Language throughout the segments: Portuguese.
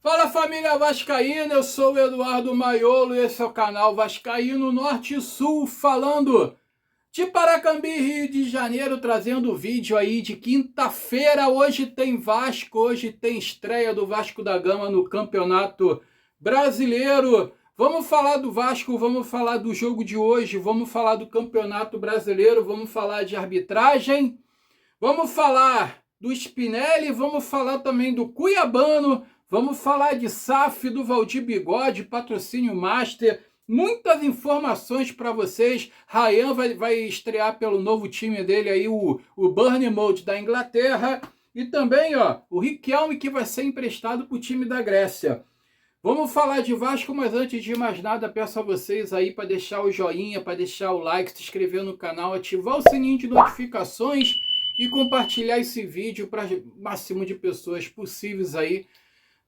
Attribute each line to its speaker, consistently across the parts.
Speaker 1: Fala família vascaína, eu sou o Eduardo Maiolo e esse é o canal Vascaíno Norte e Sul, falando de Paracambi, Rio de Janeiro, trazendo vídeo aí de quinta-feira. Hoje tem Vasco, hoje tem estreia do Vasco da Gama no Campeonato Brasileiro. Vamos falar do Vasco, vamos falar do jogo de hoje, vamos falar do Campeonato Brasileiro, vamos falar de arbitragem, vamos falar do Spinelli, vamos falar também do Cuiabano. Vamos falar de SAF, do Valdir Bigode, patrocínio Master. Muitas informações para vocês. Ryan vai estrear pelo novo time dele aí, o Bournemouth da Inglaterra. E também o Riquelme, que vai ser emprestado para o time da Grécia. Vamos falar de Vasco, mas antes de mais nada, peço a vocês aí para deixar o joinha, para deixar o like, se inscrever no canal, ativar o sininho de notificações e compartilhar esse vídeo para o máximo de pessoas possíveis aí,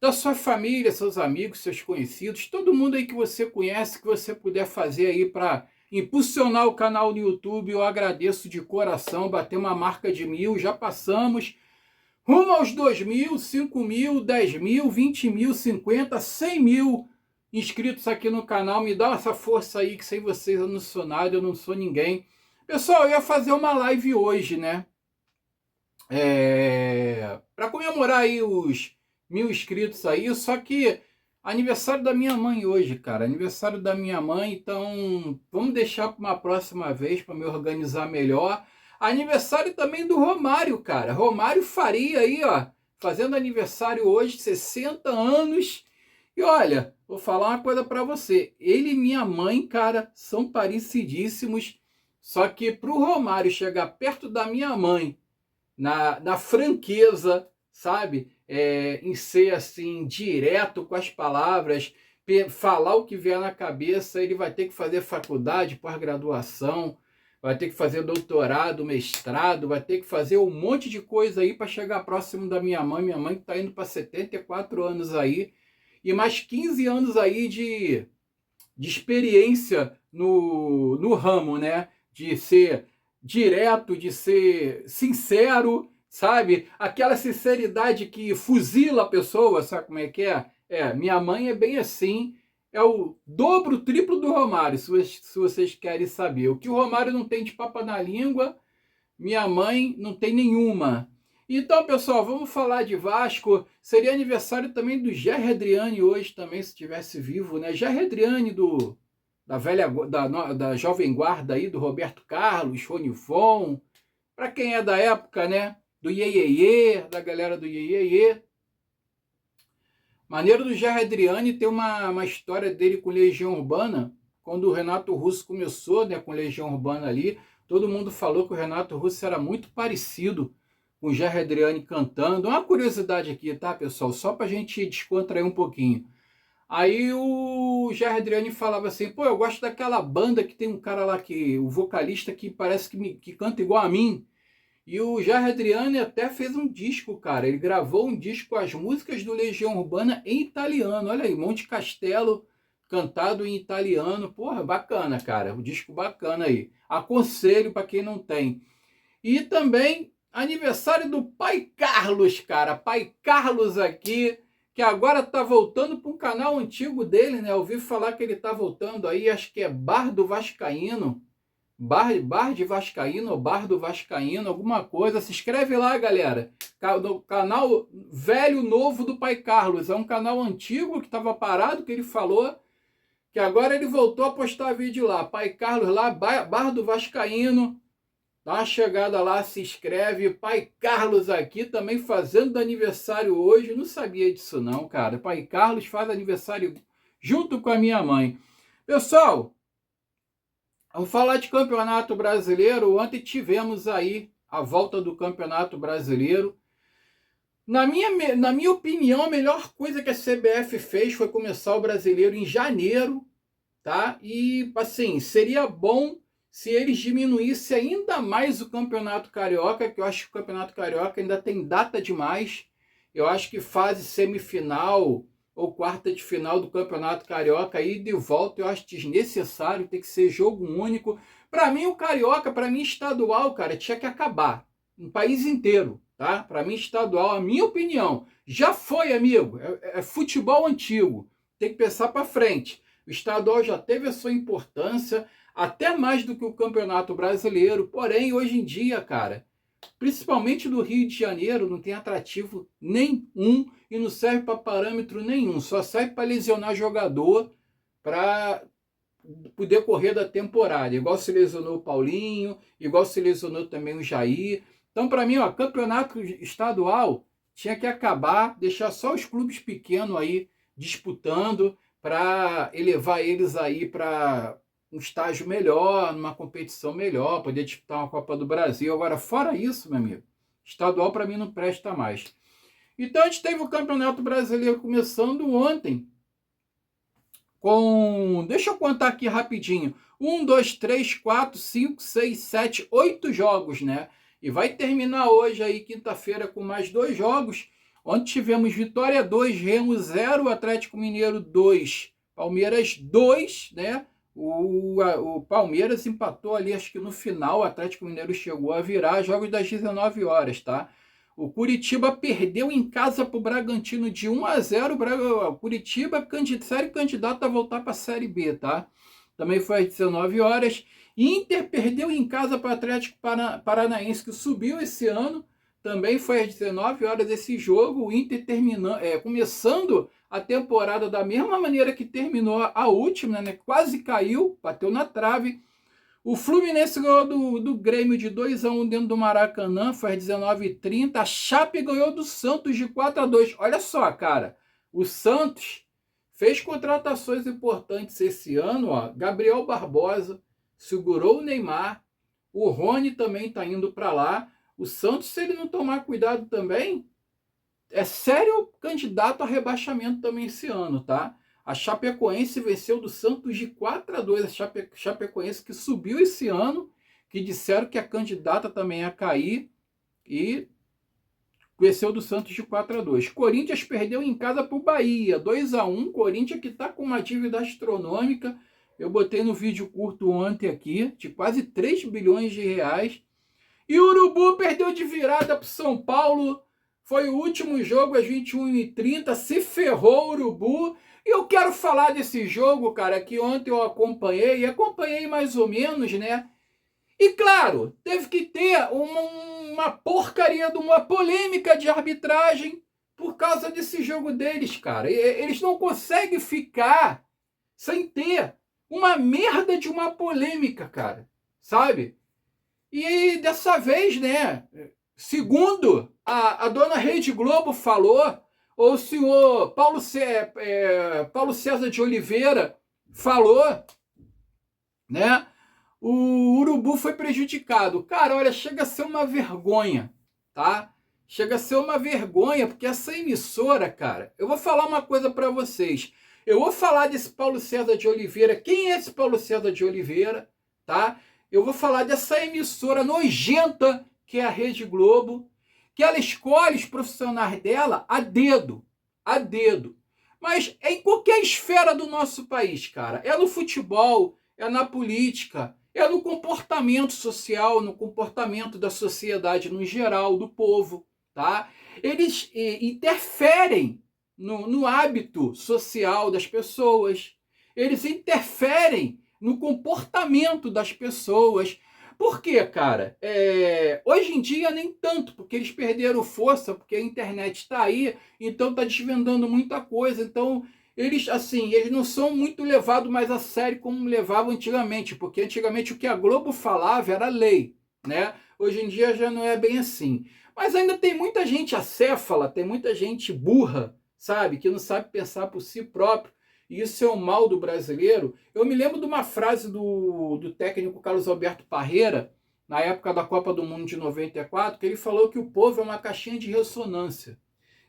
Speaker 1: da sua família, seus amigos, seus conhecidos, todo mundo aí que você conhece, que você puder fazer aí para impulsionar o canal no YouTube. Eu agradeço de coração, bater uma marca de 1.000, já passamos rumo aos 2.000, 5.000, 10.000, 20.000, 50, 100.000 inscritos aqui no canal. Me dá essa força aí, que sem vocês eu não sou nada, eu não sou ninguém. Pessoal, eu ia fazer uma live hoje, né? Para comemorar aí os 1.000 inscritos aí, só que aniversário da minha mãe hoje, cara, aniversário da minha mãe, então vamos deixar para uma próxima vez para me organizar melhor. Aniversário também do Romário, cara, Romário Faria aí, fazendo aniversário hoje, 60 anos, e olha, vou falar uma coisa para você, ele e minha mãe, cara, são parecidíssimos, só que pro Romário chegar perto da minha mãe, na franqueza, sabe? Em ser assim, direto com as palavras, falar o que vier na cabeça. Ele vai ter que fazer faculdade, pós-graduação, vai ter que fazer doutorado, mestrado, vai ter que fazer um monte de coisa aí para chegar próximo da minha mãe. Minha mãe está indo para 74 anos aí, e mais 15 anos aí de experiência no ramo, né? De ser direto, de ser sincero, sabe? Aquela sinceridade que fuzila a pessoa, sabe como é que é? Minha mãe é bem assim, é o dobro, o triplo do Romário, se vocês querem saber. O que o Romário não tem de papa na língua, minha mãe não tem nenhuma. Então, pessoal, vamos falar de Vasco. Seria aniversário também do Gerry Adriani hoje também, se estivesse vivo, né? Gerry Adriani da Jovem Guarda aí, do Roberto Carlos, Ronifon, para quem é da época, né? Do Iê, da galera do Iê. Maneiro do Gerry Adriani, tem uma história dele com Legião Urbana, quando o Renato Russo começou, né, com Legião Urbana ali, todo mundo falou que o Renato Russo era muito parecido com o Gerry Adriani cantando. Uma curiosidade aqui, tá, pessoal? Só pra gente descontrair um pouquinho. Aí o Gerry Adriani falava assim, pô, eu gosto daquela banda que tem um cara lá, o vocalista que parece que canta igual a mim. E o Gerry Adriani até fez um disco, cara. Ele gravou um disco com as músicas do Legião Urbana em italiano. Olha aí, Monte Castelo cantado em italiano. Porra, bacana, cara. Um disco bacana aí. Aconselho para quem não tem. E também aniversário do Pai Carlos, cara. Pai Carlos aqui, que agora tá voltando para um canal antigo dele, né? Eu ouvi falar que ele tá voltando aí, acho que é Bar do Vascaíno. Bar de Vascaíno, ou Bar do Vascaíno, alguma coisa. Se inscreve lá, galera. No canal Velho Novo do Pai Carlos. É um canal antigo que estava parado, que ele falou, que agora ele voltou a postar vídeo lá. Pai Carlos lá, Bar do Vascaíno. Dá uma chegada lá, se inscreve. Pai Carlos aqui também fazendo aniversário hoje. Não sabia disso não, cara. Pai Carlos faz aniversário junto com a minha mãe. Pessoal, vamos falar de Campeonato Brasileiro. Ontem tivemos aí a volta do Campeonato Brasileiro. Na minha opinião, a melhor coisa que a CBF fez foi começar o Brasileiro em janeiro, tá? E, assim, seria bom se eles diminuíssem ainda mais o Campeonato Carioca, que eu acho que o Campeonato Carioca ainda tem data demais. Eu acho que fase semifinal ou quarta de final do Campeonato Carioca, aí de volta, eu acho desnecessário, tem que ser jogo único. Para mim, o Carioca, para mim, estadual, cara, tinha que acabar. No país inteiro, tá? Para mim, estadual, a minha opinião, Já foi, amigo. É futebol antigo. Tem que pensar para frente. O estadual já teve a sua importância, até mais do que o Campeonato Brasileiro. Porém, hoje em dia, cara, principalmente do Rio de Janeiro, não tem atrativo nenhum e não serve para parâmetro nenhum. Só serve para lesionar jogador para o decorrer da temporada. Igual se lesionou o Paulinho, igual se lesionou também o Jair. Então, para mim, ó, campeonato estadual tinha que acabar, deixar só os clubes pequenos aí disputando para elevar eles aí para um estágio melhor, numa competição melhor, poder disputar uma Copa do Brasil. Agora, fora isso, meu amigo, estadual para mim não presta mais. Então, a gente teve o Campeonato Brasileiro começando ontem, deixa eu contar aqui rapidinho, 1, 2, 3, 4, 5, 6, 7, 8 jogos, né? E vai terminar hoje aí, quinta-feira, com mais 2 jogos, onde tivemos Vitória 2, Remo 0, Atlético Mineiro 2, Palmeiras 2, né? O Palmeiras empatou ali, acho que no final, o Atlético Mineiro chegou a virar, jogos das 19 horas, tá? O Curitiba perdeu em casa para o Bragantino de 1-0. O Curitiba série candidato a voltar para a Série B, tá? Também foi às 19 horas. Inter perdeu em casa para o Atlético Paranaense, que subiu esse ano. Também foi às 19 horas esse jogo. O Inter começando a temporada da mesma maneira que terminou a última, né? Quase caiu, bateu na trave. O Fluminense ganhou do Grêmio de 2-1 dentro do Maracanã, foi às 19h30. A Chape ganhou do Santos de 4-2. Olha só, cara, o Santos fez contratações importantes esse ano. Ó. Gabriel Barbosa segurou o Neymar. O Rony também está indo para lá. O Santos, se ele não tomar cuidado também, é sério candidato a rebaixamento também esse ano, tá? A Chapecoense venceu do Santos de 4-2. A Chapecoense que subiu esse ano, que disseram que a candidata também a cair, e venceu do Santos de 4-2. Corinthians perdeu em casa para o Bahia, 2-1. Corinthians que está com uma dívida astronômica. Eu botei no vídeo curto ontem aqui, de quase 3 bilhões de reais. E o Urubu perdeu de virada para o São Paulo. Foi o último jogo às 21h30. Se ferrou o Urubu. E eu quero falar desse jogo, cara, que ontem eu acompanhei mais ou menos, né? E claro, teve que ter uma porcaria de uma polêmica de arbitragem por causa desse jogo deles, cara. Eles não conseguem ficar sem ter uma merda de uma polêmica, cara, sabe? E dessa vez, né, segundo a dona Rede Globo falou, ou o senhor Paulo César de Oliveira falou, né? O Urubu foi prejudicado. Cara, olha, chega a ser uma vergonha, tá? Chega a ser uma vergonha, porque essa emissora, cara, eu vou falar uma coisa para vocês. Eu vou falar desse Paulo César de Oliveira. Quem é esse Paulo César de Oliveira, tá? Eu vou falar dessa emissora nojenta que é a Rede Globo, que ela escolhe os profissionais dela a dedo, a dedo. Mas é em qualquer esfera do nosso país, cara. É no futebol, é na política, é no comportamento social, no comportamento da sociedade no geral, do povo, tá? Eles interferem no hábito social das pessoas. Eles interferem no comportamento das pessoas. Por quê, cara? Hoje em dia nem tanto, porque eles perderam força, porque a internet está aí, então está desvendando muita coisa. Então, eles não são muito levados mais a sério como levavam antigamente, porque antigamente o que a Globo falava era lei, né? Hoje em dia já não é bem assim. Mas ainda tem muita gente acéfala, tem muita gente burra, sabe? Que não sabe pensar por si próprio. E isso é o mal do brasileiro. Eu me lembro de uma frase do técnico Carlos Alberto Parreira, na época da Copa do Mundo de 94, que ele falou que o povo é uma caixinha de ressonância.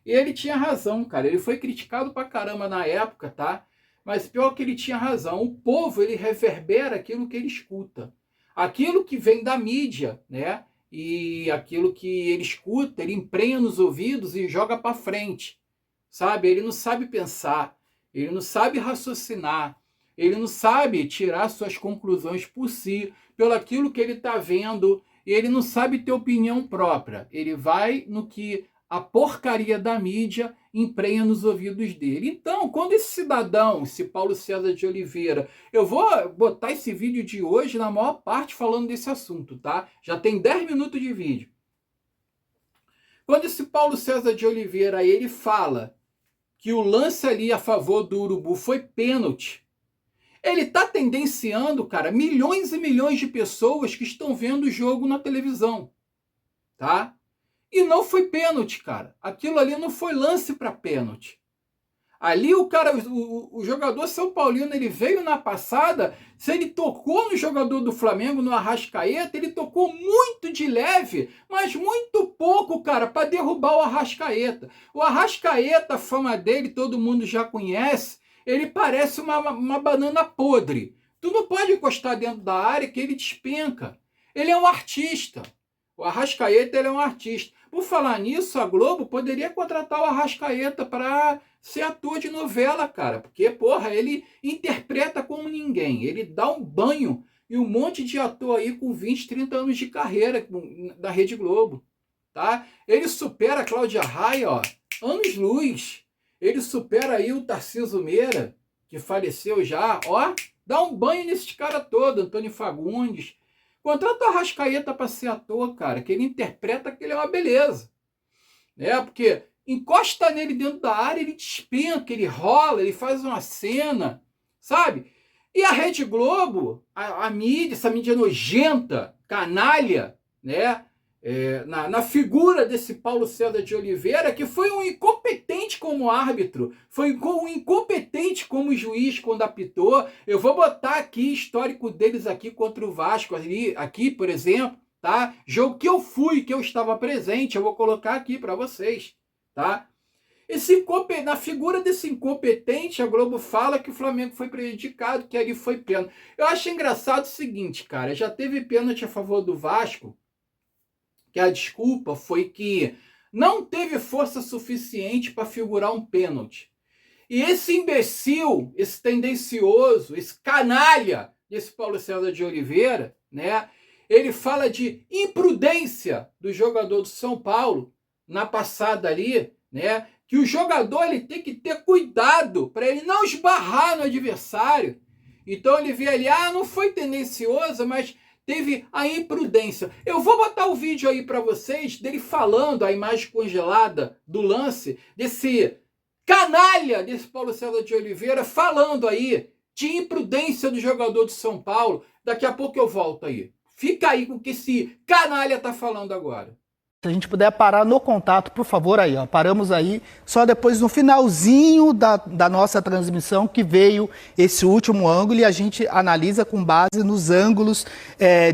Speaker 1: E ele tinha razão, cara. Ele foi criticado pra caramba na época, tá? Mas pior que ele tinha razão. O povo, ele reverbera aquilo que ele escuta. Aquilo que vem da mídia, né? E aquilo que ele escuta, ele emprenha nos ouvidos e joga pra frente. Sabe? Ele não sabe pensar. Ele não sabe raciocinar, ele não sabe tirar suas conclusões por si, pelo aquilo que ele está vendo, ele não sabe ter opinião própria. Ele vai no que a porcaria da mídia emprenha nos ouvidos dele. Então, quando esse cidadão, esse Paulo César de Oliveira, eu vou botar esse vídeo de hoje na maior parte falando desse assunto, tá? Já tem 10 minutos de vídeo. Quando esse Paulo César de Oliveira, ele fala que o lance ali a favor do Urubu foi pênalti, ele está tendenciando, cara, milhões e milhões de pessoas que estão vendo o jogo na televisão, tá? E não foi pênalti, cara. Aquilo ali não foi lance para pênalti. Ali o jogador São Paulino, ele veio na passada, se ele tocou no jogador do Flamengo, no Arrascaeta, ele tocou muito de leve, mas muito pouco, cara, para derrubar o Arrascaeta. O Arrascaeta, a fama dele, todo mundo já conhece, ele parece uma banana podre. Tu não pode encostar dentro da área que ele despenca. Ele é um artista. O Arrascaeta, ele é um artista. Por falar nisso, a Globo poderia contratar o Arrascaeta para ser ator de novela, cara. Porque, porra, ele interpreta como ninguém. Ele dá um banho e um monte de ator aí com 20, 30 anos de carreira da Rede Globo, tá? Ele supera a Cláudia Raia, ó, anos-luz. Ele supera aí o Tarcísio Meira, que faleceu já, ó. Dá um banho nesses caras todos, Antônio Fagundes. Contrata o Arrascaeta para ser ator, cara, que ele interpreta que ele é uma beleza. Né? Porque encosta nele dentro da área, ele despenca, ele rola, ele faz uma cena, sabe? E a Rede Globo, a mídia, essa mídia nojenta, canalha, né? Na figura desse Paulo César de Oliveira, que foi um incompetente como árbitro, foi um incompetente como juiz quando apitou. Eu vou botar aqui histórico deles aqui contra o Vasco, aqui, por exemplo, tá? Jogo que eu fui, que eu estava presente, eu vou colocar aqui para vocês, tá? Na figura desse incompetente, a Globo fala que o Flamengo foi prejudicado, que ali foi pênalti. Eu acho engraçado o seguinte, cara, já teve pênalti a favor do Vasco, que a desculpa foi que não teve força suficiente para figurar um pênalti. E esse imbecil, esse tendencioso, esse canalha, esse Paulo César de Oliveira, né? Ele fala de imprudência do jogador do São Paulo na passada ali, né? Que o jogador ele tem que ter cuidado para ele não esbarrar no adversário. Então ele vê ali, não foi tendencioso, mas teve a imprudência. Eu vou botar o vídeo aí para vocês dele falando, a imagem congelada do lance, desse canalha, desse Paulo César de Oliveira, falando aí de imprudência do jogador de São Paulo. Daqui a pouco eu volto aí. Fica aí com o que esse canalha tá falando agora.
Speaker 2: Se a gente puder parar no contato, por favor, aí, ó. Paramos aí, só depois no finalzinho da nossa transmissão que veio esse último ângulo e a gente analisa com base nos ângulos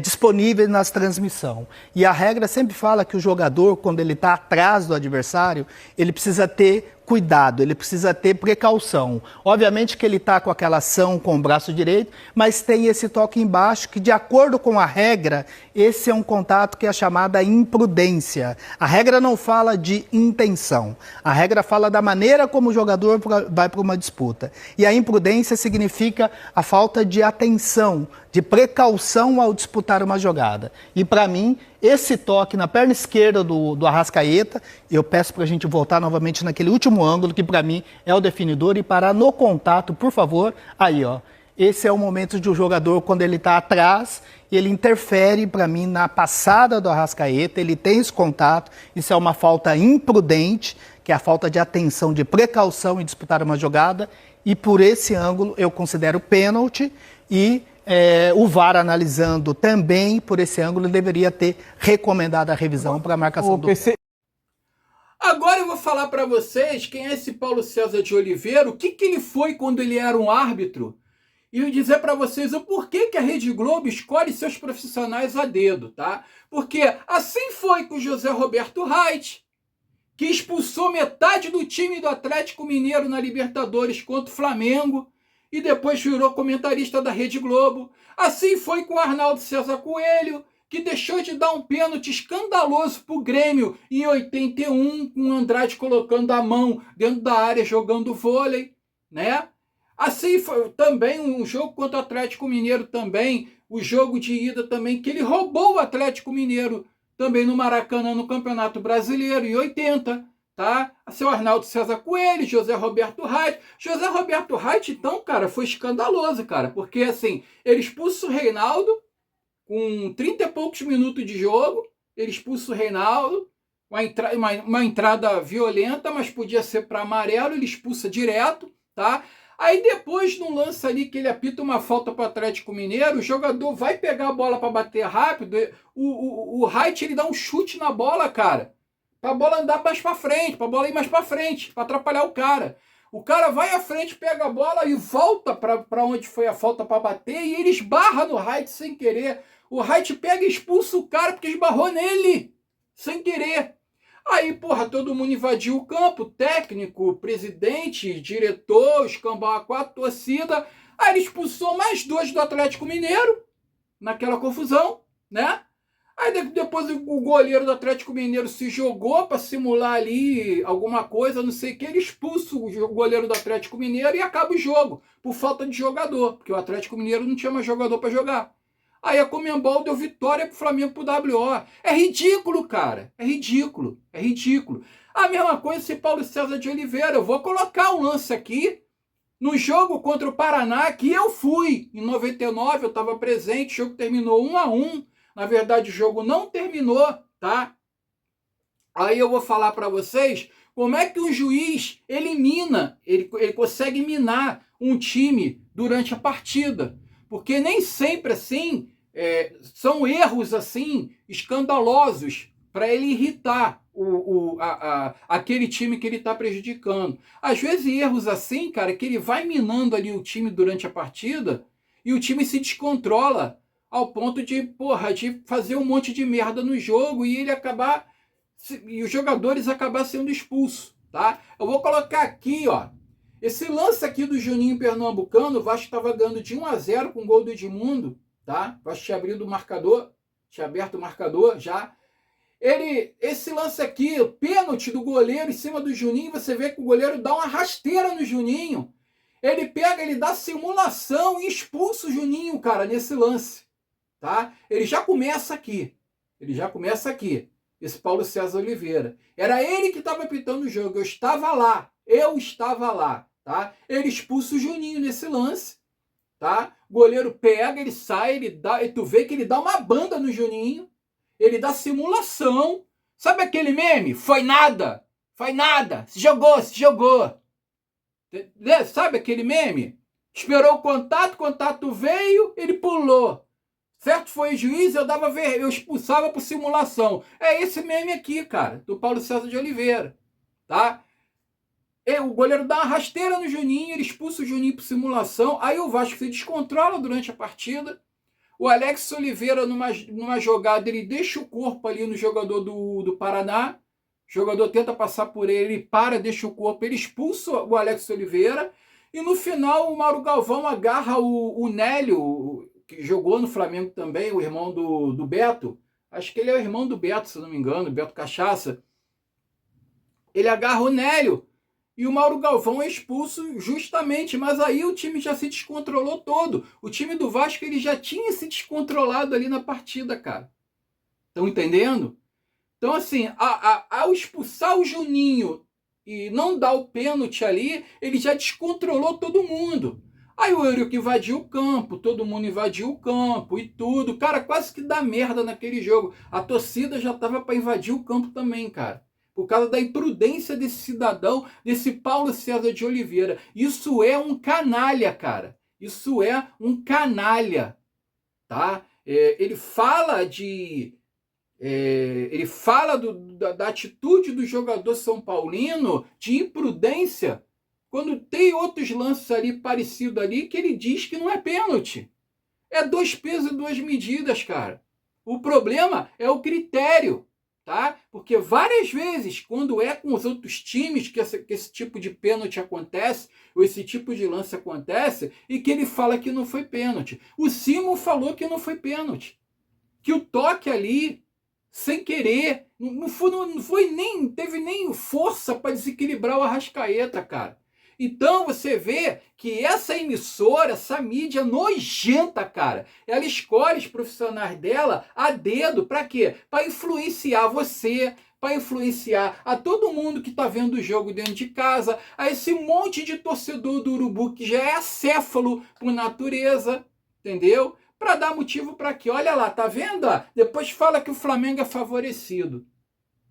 Speaker 2: disponíveis nas transmissões. E a regra sempre fala que o jogador, quando ele está atrás do adversário, ele precisa ter cuidado, ele precisa ter precaução. Obviamente que ele está com aquela ação com o braço direito, mas tem esse toque embaixo que, de acordo com a regra, esse é um contato que é chamada imprudência. A regra não fala de intenção. A regra fala da maneira como o jogador vai para uma disputa. E a imprudência significa a falta de atenção, de precaução ao disputar uma jogada. E para mim, esse toque na perna esquerda do Arrascaeta, eu peço para a gente voltar novamente naquele último ângulo, que para mim é o definidor, e parar no contato, por favor. Aí, ó. Esse é o momento de um jogador, quando ele está atrás, ele interfere, para mim, na passada do Arrascaeta, ele tem esse contato, isso é uma falta imprudente, que é a falta de atenção, de precaução em disputar uma jogada, e por esse ângulo eu considero pênalti, e o VAR analisando também por esse ângulo deveria ter recomendado a revisão para a marcação do PC.
Speaker 1: Agora eu vou falar para vocês quem é esse Paulo César de Oliveira, o que ele foi quando ele era um árbitro, e dizer para vocês o porquê que a Rede Globo escolhe seus profissionais a dedo, tá? Porque assim foi com o José Roberto Reit, que expulsou metade do time do Atlético Mineiro na Libertadores contra o Flamengo, e depois virou comentarista da Rede Globo. Assim foi com Arnaldo César Coelho, que deixou de dar um pênalti escandaloso para o Grêmio em 81, com o Andrade colocando a mão dentro da área, jogando vôlei, né? Assim foi também um jogo contra o Atlético Mineiro também, o jogo de ida também, que ele roubou o Atlético Mineiro também no Maracanã, no Campeonato Brasileiro, em 80. tá? Seu Arnaldo César Coelho, José Roberto Reit. José Roberto Reit, então, cara, foi escandaloso, cara, porque, assim, ele expulsa o Reinaldo com 30 e poucos minutos de jogo, ele expulsa o Reinaldo, uma entrada violenta, mas podia ser para amarelo, ele expulsa direto, tá? Aí depois, no lance ali que ele apita uma falta para o Atlético Mineiro, o jogador vai pegar a bola para bater rápido, o Reit, ele dá um chute na bola, cara, para a bola andar mais para frente, para a bola ir mais para frente, para atrapalhar o cara. O cara vai à frente, pega a bola e volta para onde foi a falta para bater e ele esbarra no Reit sem querer. O Reit pega e expulsa o cara porque esbarrou nele, sem querer. Aí, porra, todo mundo invadiu o campo, técnico, presidente, diretor, escambau a quatro, torcida. Aí ele expulsou mais 2 do Atlético Mineiro, naquela confusão, né? Aí depois o goleiro do Atlético Mineiro se jogou para simular ali alguma coisa, não sei o que, ele expulsa o goleiro do Atlético Mineiro e acaba o jogo, por falta de jogador, porque o Atlético Mineiro não tinha mais jogador para jogar. Aí a Conmebol deu vitória pro Flamengo pro WO. É ridículo, cara. É ridículo. É ridículo. A mesma coisa esse Paulo César de Oliveira. Eu vou colocar um lance aqui. No jogo contra o Paraná, que eu fui. Em 99, eu estava presente. O jogo terminou 1-1. Na verdade, o jogo não terminou, tá? Aí eu vou falar para vocês como é que um juiz elimina, ele consegue minar um time durante a partida. Porque nem sempre assim são erros assim escandalosos para ele irritar aquele time que ele está prejudicando. Às vezes erros assim, cara, que ele vai minando ali o time durante a partida e o time se descontrola ao ponto de, porra, de fazer um monte de merda no jogo e ele acabar e os jogadores acabar sendo expulsos, tá? Eu vou colocar aqui, ó. Esse lance aqui do Juninho Pernambucano, o Vasco estava ganhando de 1-0 com o gol do Edmundo, tá? O Vasco tinha abrido o marcador, tinha aberto o marcador já. Esse lance aqui, o pênalti do goleiro em cima do Juninho, você vê que o goleiro dá uma rasteira no Juninho. Ele pega, ele dá simulação e expulsa o Juninho, cara, nesse lance, tá? Ele já começa aqui. Ele já começa aqui. Esse Paulo César Oliveira. Era ele que estava apitando o jogo. Eu estava lá. Tá? Ele expulsa o Juninho nesse lance, tá? O goleiro pega, ele sai, ele dá, e tu vê que ele dá uma banda no Juninho, ele dá simulação. Sabe aquele meme? Foi nada, se jogou. Sabe aquele meme? Esperou o contato veio, ele pulou. Certo foi o juiz, eu expulsava por simulação. É esse meme aqui, cara, do Paulo César de Oliveira, tá? O goleiro dá uma rasteira no Juninho, ele expulsa o Juninho por simulação, aí o Vasco se descontrola durante a partida. O Alex Oliveira, numa jogada, ele deixa o corpo ali no jogador do Paraná, o jogador tenta passar por ele, ele para, deixa o corpo, ele expulsa o Alex Oliveira, e no final o Mauro Galvão agarra o Nélio, que jogou no Flamengo também, o irmão do Beto, acho que ele é o irmão do Beto, se não me engano, Beto Cachaça. Ele agarra o Nélio, e o Mauro Galvão é expulso justamente, mas aí o time já se descontrolou todo. O time do Vasco ele já tinha se descontrolado ali na partida, cara. Estão entendendo? Então, assim, ao expulsar o Juninho e não dar o pênalti ali, ele já descontrolou todo mundo. Aí o Eurico invadiu o campo, todo mundo invadiu o campo e tudo. Cara, quase que dá merda naquele jogo. A torcida já estava para invadir o campo também, cara. Por causa da imprudência desse cidadão, desse Paulo César de Oliveira. Isso é um canalha, cara. Isso é um canalha, tá? Ele fala da atitude do jogador São Paulino de imprudência, quando tem outros lances ali parecidos ali que ele diz que não é pênalti. É 2 pesos e 2 medidas, cara. O problema é o critério. Tá? Porque várias vezes, quando é com os outros times que esse tipo de pênalti acontece, ou esse tipo de lance acontece, e que ele fala que não foi pênalti. O Simon falou que não foi pênalti. Que o toque ali, sem querer, não teve nem força para desequilibrar o Arrascaeta, cara. Então você vê que essa emissora, essa mídia nojenta, cara, ela escolhe os profissionais dela a dedo para quê? Para influenciar você, para influenciar a todo mundo que está vendo o jogo dentro de casa, a esse monte de torcedor do Urubu que já é acéfalo por natureza, entendeu? Para dar motivo para quê? Olha lá, tá vendo? Depois fala que o Flamengo é favorecido,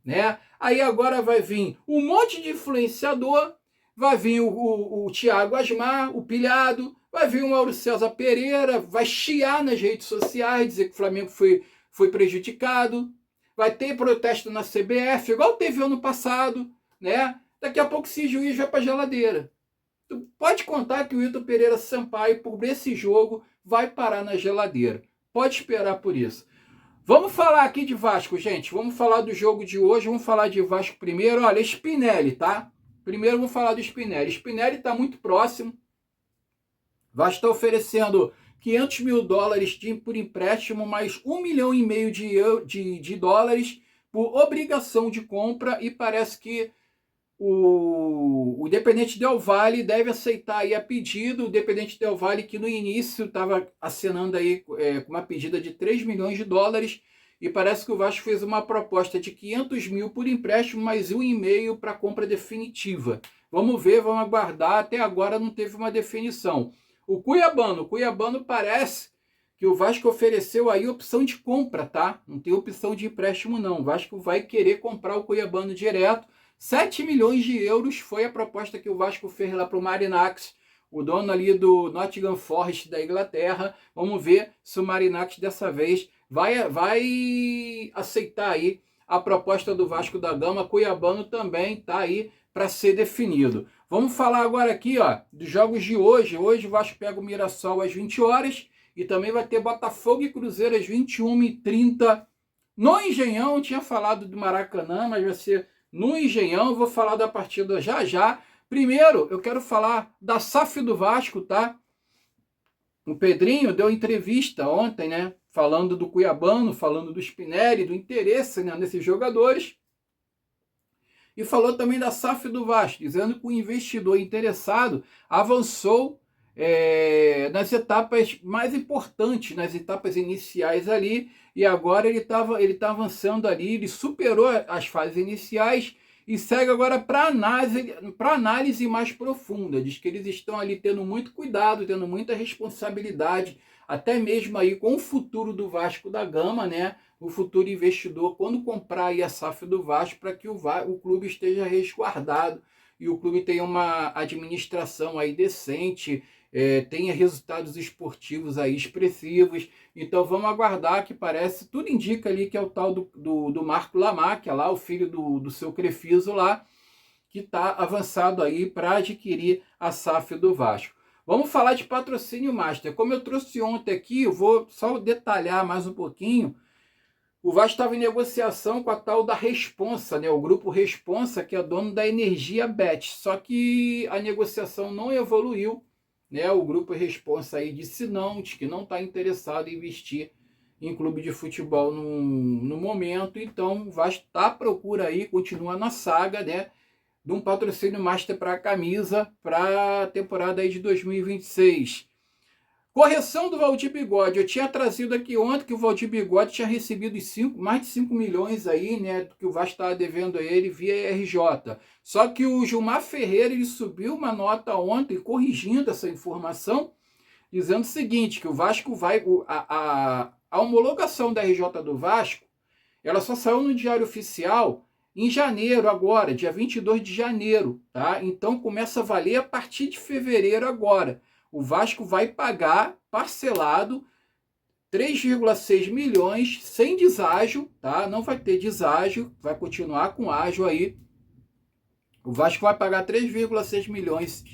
Speaker 1: né? Aí agora vai vir um monte de influenciador, vai vir o Thiago Asmar, o pilhado, vai vir o Mauro César Pereira, vai chiar nas redes sociais, dizer que o Flamengo foi prejudicado, vai ter protesto na CBF, igual teve ano passado, né? Daqui a pouco esse juiz vai para a geladeira. Tu pode contar que o Wilton Pereira Sampaio, por esse jogo, vai parar na geladeira. Pode esperar por isso. Vamos falar aqui de Vasco, gente. Vamos falar do jogo de hoje. Vamos falar de Vasco primeiro. Olha, Spinelli, tá? Primeiro vamos falar do Spinelli. Spinelli está muito próximo. Vasco está oferecendo $500 mil por empréstimo, mais 1,5 milhão de dólares por obrigação de compra. E parece que o Independente Del Valle deve aceitar aí a pedido. O Independente Del Valle, que no início estava assinando aí com uma pedida de $3 milhões, e parece que o Vasco fez uma proposta de 500 mil por empréstimo, mais 1,5 para compra definitiva. Vamos ver, vamos aguardar. Até agora não teve uma definição. O Cuiabano parece que o Vasco ofereceu aí opção de compra, tá? Não tem opção de empréstimo não. O Vasco vai querer comprar o Cuiabano direto. 7 milhões de euros foi a proposta que o Vasco fez lá para o Marinakis, o dono ali do Nottingham Forest da Inglaterra. Vamos ver se o Marinakis dessa vez vai aceitar aí a proposta do Vasco da Gama. Cuiabano também está aí para ser definido. Vamos falar agora aqui, ó, dos jogos de hoje. Hoje o Vasco pega o Mirassol às 20 horas e também vai ter Botafogo e Cruzeiro às 21h30 no Engenhão. Eu tinha falado do Maracanã, mas vai ser no Engenhão. Eu vou falar da partida já já. Primeiro, eu quero falar da SAF do Vasco, tá? O Pedrinho deu entrevista ontem, né? Falando do Cuiabano, falando do Spinelli, do interesse, né, nesses jogadores. E falou também da SAF do Vasco, dizendo que o investidor interessado avançou nas etapas mais importantes, nas etapas iniciais ali, e agora ele tá avançando ali, ele superou as fases iniciais e segue agora para análise mais profunda. Diz que eles estão ali tendo muito cuidado, tendo muita responsabilidade, até mesmo aí com o futuro do Vasco da Gama, né? O futuro investidor, quando comprar aí a SAF do Vasco, para que o clube esteja resguardado e o clube tenha uma administração aí decente, tenha resultados esportivos aí expressivos. Então vamos aguardar, que parece, tudo indica ali que é o tal do Marco Lamáquia lá, o filho do seu Crefiso lá, que está avançado aí para adquirir a SAF do Vasco. Vamos falar de patrocínio master. Como eu trouxe ontem aqui, eu vou só detalhar mais um pouquinho. O Vasco estava em negociação com a tal da Responsa, né? O grupo Responsa, que é dono da Energia Bet. Só que a negociação não evoluiu, né? O grupo Responsa aí disse não, diz que não está interessado em investir em clube de futebol no momento. Então o Vasco está à procura aí, continua na saga, né, de um patrocínio master para a camisa para a temporada aí de 2026. Correção do Valdir Bigode. Eu tinha trazido aqui ontem que o Valdir Bigode tinha recebido mais de 5 milhões aí, né, que o Vasco estava devendo a ele via RJ. Só que o Gilmar Ferreira, ele subiu uma nota ontem corrigindo essa informação, dizendo o seguinte, que o Vasco vai... A homologação da RJ do Vasco, ela só saiu no Diário Oficial em janeiro agora, dia 22 de janeiro, tá? Então começa a valer a partir de fevereiro agora. O Vasco vai pagar parcelado 3,6 milhões sem deságio, tá? Não vai ter deságio, vai continuar com ágio aí. O Vasco vai pagar 3,6 milhões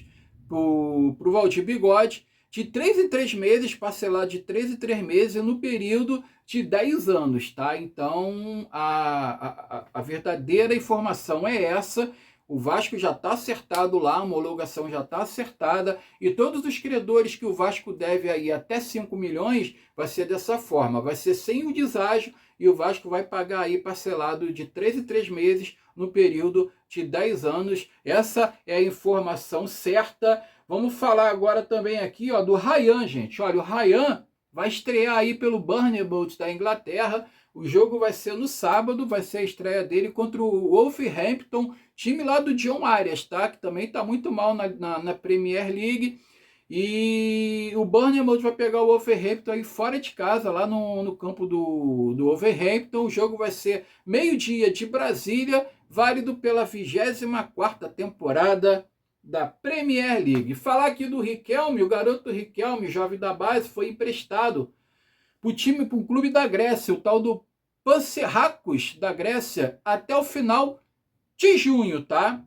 Speaker 1: pro Valdir Bigode, de 3 em 3 meses, parcelado de 3 em 3 meses, no período de 10 anos, tá? Então, a verdadeira informação é essa. O Vasco já está acertado lá, a homologação já está acertada, e todos os credores que o Vasco deve aí até 5 milhões, vai ser dessa forma, vai ser sem o deságio, e o Vasco vai pagar aí parcelado de 3 em 3 meses, no período de 10 anos. Essa é a informação certa. Vamos falar agora também aqui, ó, do Ryan, gente. Olha, o Ryan vai estrear aí pelo Bournemouth da Inglaterra. O jogo vai ser no sábado, vai ser a estreia dele contra o Wolverhampton, time lá do John Arias, tá? Que também tá muito mal na Premier League. E o Bournemouth vai pegar o Wolverhampton aí fora de casa, lá no campo do Wolverhampton. O jogo vai ser meio-dia de Brasília, válido pela 24ª temporada da Premier League. Falar aqui do Riquelme, o garoto Riquelme, jovem da base, foi emprestado para o clube da Grécia, o tal do Panathinaikos da Grécia, até o final de junho, tá?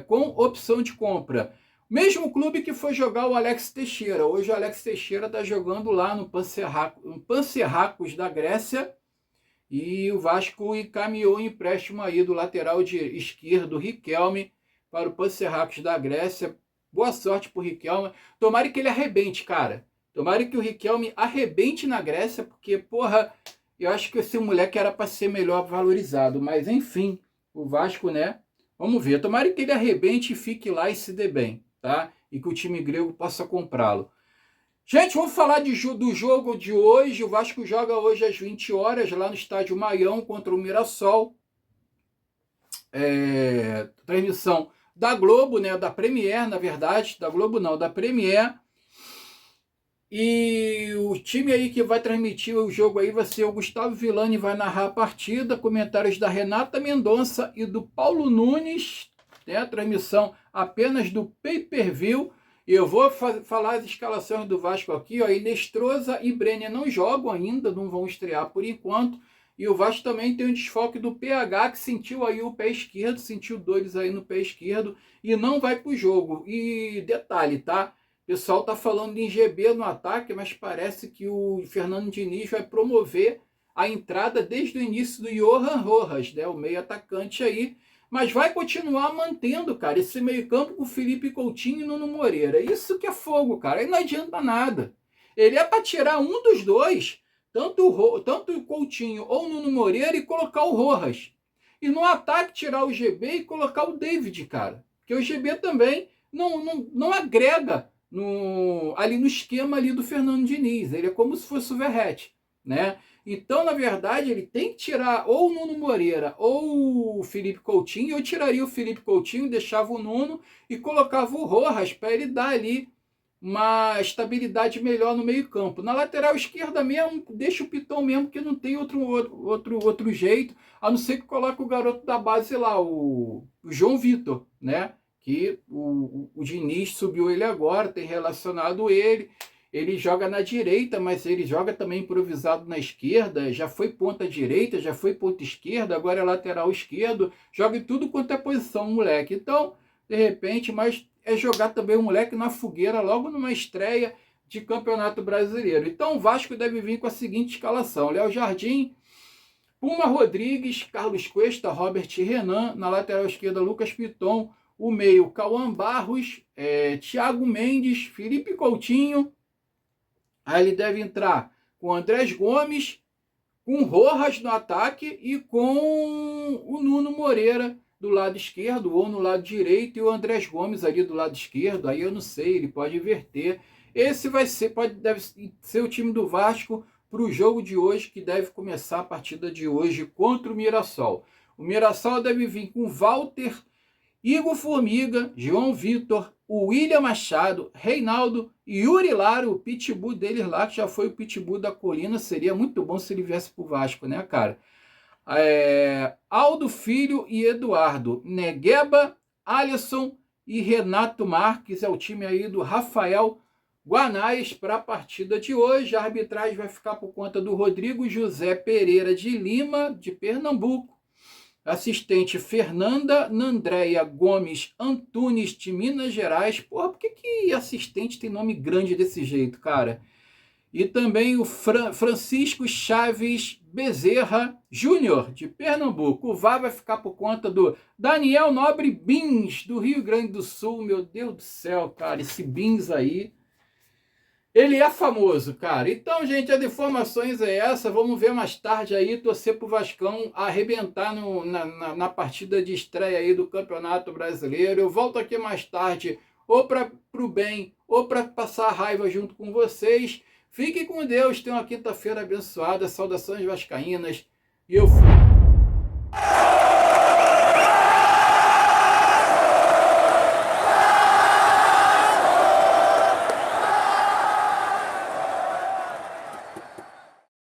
Speaker 1: Com opção de compra. Mesmo clube que foi jogar o Alex Teixeira. Hoje o Alex Teixeira está jogando lá no Panathinaikos da Grécia. E o Vasco encaminhou o empréstimo aí do lateral esquerdo, Riquelme, para o Panathinaikos da Grécia. Boa sorte pro Riquelme. Tomara que ele arrebente, cara. Tomara que o Riquelme arrebente na Grécia, porque, porra, eu acho que esse moleque era para ser melhor valorizado. Mas, enfim, o Vasco, né? Vamos ver. Tomara que ele arrebente e fique lá e se dê bem, tá? E que o time grego possa comprá-lo. Gente, vamos falar do jogo de hoje. O Vasco joga hoje às 20 horas lá no estádio Maião contra o Mirassol. Transmissão da Globo, né? Da Premier, na verdade. Da Globo não, da Premier. E o time aí que vai transmitir o jogo aí vai ser o Gustavo Villani, vai narrar a partida. Comentários da Renata Mendonça e do Paulo Nunes. Né? Transmissão apenas do pay-per-view. E eu vou falar as escalações do Vasco aqui. Ó. Inestrosa e Brenner não jogam ainda, não vão estrear por enquanto. E o Vasco também tem um desfalque do PH, que sentiu aí o pé esquerdo, sentiu dores aí no pé esquerdo e não vai para o jogo. E detalhe, tá? O pessoal tá falando em GB no ataque, mas parece que o Fernando Diniz vai promover a entrada desde o início do Johan Rojas, né? O meio atacante aí. Mas vai continuar mantendo, cara, esse meio-campo com o Felipe Coutinho e Nuno Moreira. Isso que é fogo, cara. Aí não adianta nada. Ele é para tirar um dos dois, tanto o Coutinho ou o Nuno Moreira, e colocar o Rojas. E no ataque tirar o GB e colocar o David, cara. Porque o GB também não agrega ali no esquema ali do Fernando Diniz. Ele é como se fosse o Verratti, né? Então, na verdade, ele tem que tirar ou o Nuno Moreira ou o Felipe Coutinho. Eu tiraria o Felipe Coutinho, deixava o Nuno e colocava o Rojas para ele dar ali uma estabilidade melhor no meio-campo. Na lateral esquerda mesmo, deixa o Piton mesmo, que não tem outro jeito, a não ser que coloque o garoto da base lá, o João Vitor, né? Que o Diniz subiu ele agora, tem relacionado ele. Ele joga na direita, mas ele joga também improvisado na esquerda. Já foi ponta direita, já foi ponta esquerda, agora é lateral esquerdo. Joga em tudo quanto é posição, moleque. Então, de repente, mas é jogar também o moleque na fogueira logo numa estreia de Campeonato Brasileiro. Então, o Vasco deve vir com a seguinte escalação: Léo Jardim, Puma Rodrigues, Carlos Cuesta, Robert Renan. Na lateral esquerda, Lucas Piton. O meio, Cauã Barros, Thiago Mendes, Felipe Coutinho. Aí ele deve entrar com Andrés Gomes, com Rojas no ataque e com o Nuno Moreira do lado esquerdo ou no lado direito e o Andrés Gomes ali do lado esquerdo. Aí eu não sei, ele pode inverter. Esse deve ser o time do Vasco para o jogo de hoje, que deve começar a partida de hoje contra o Mirassol. O Mirassol deve vir com Walter, Igor Formiga, João Vitor, o William Machado, Reinaldo e Yuri Lara, o pitbull deles lá, que já foi o pitbull da Colina. Seria muito bom se ele viesse pro Vasco, né, cara? Aldo Filho e Eduardo, Negueba, Alisson e Renato Marques. É o time aí do Rafael Guanais para a partida de hoje. A arbitragem vai ficar por conta do Rodrigo José Pereira de Lima, de Pernambuco. Assistente Fernanda Nandréia Gomes Antunes, de Minas Gerais. Porra, por que assistente tem nome grande desse jeito, cara? E também o Francisco Chaves Bezerra Júnior, de Pernambuco. O VAR vai ficar por conta do Daniel Nobre Bins, do Rio Grande do Sul. Meu Deus do céu, cara, esse Bins aí, ele é famoso, cara. Então, gente, as informações é essa. Vamos ver mais tarde aí, torcer pro Vascão arrebentar na partida de estreia aí do Campeonato Brasileiro. Eu volto aqui mais tarde, ou pro bem, ou para passar a raiva junto com vocês. Fiquem com Deus, tenham uma quinta-feira abençoada. Saudações vascaínas. E eu fui.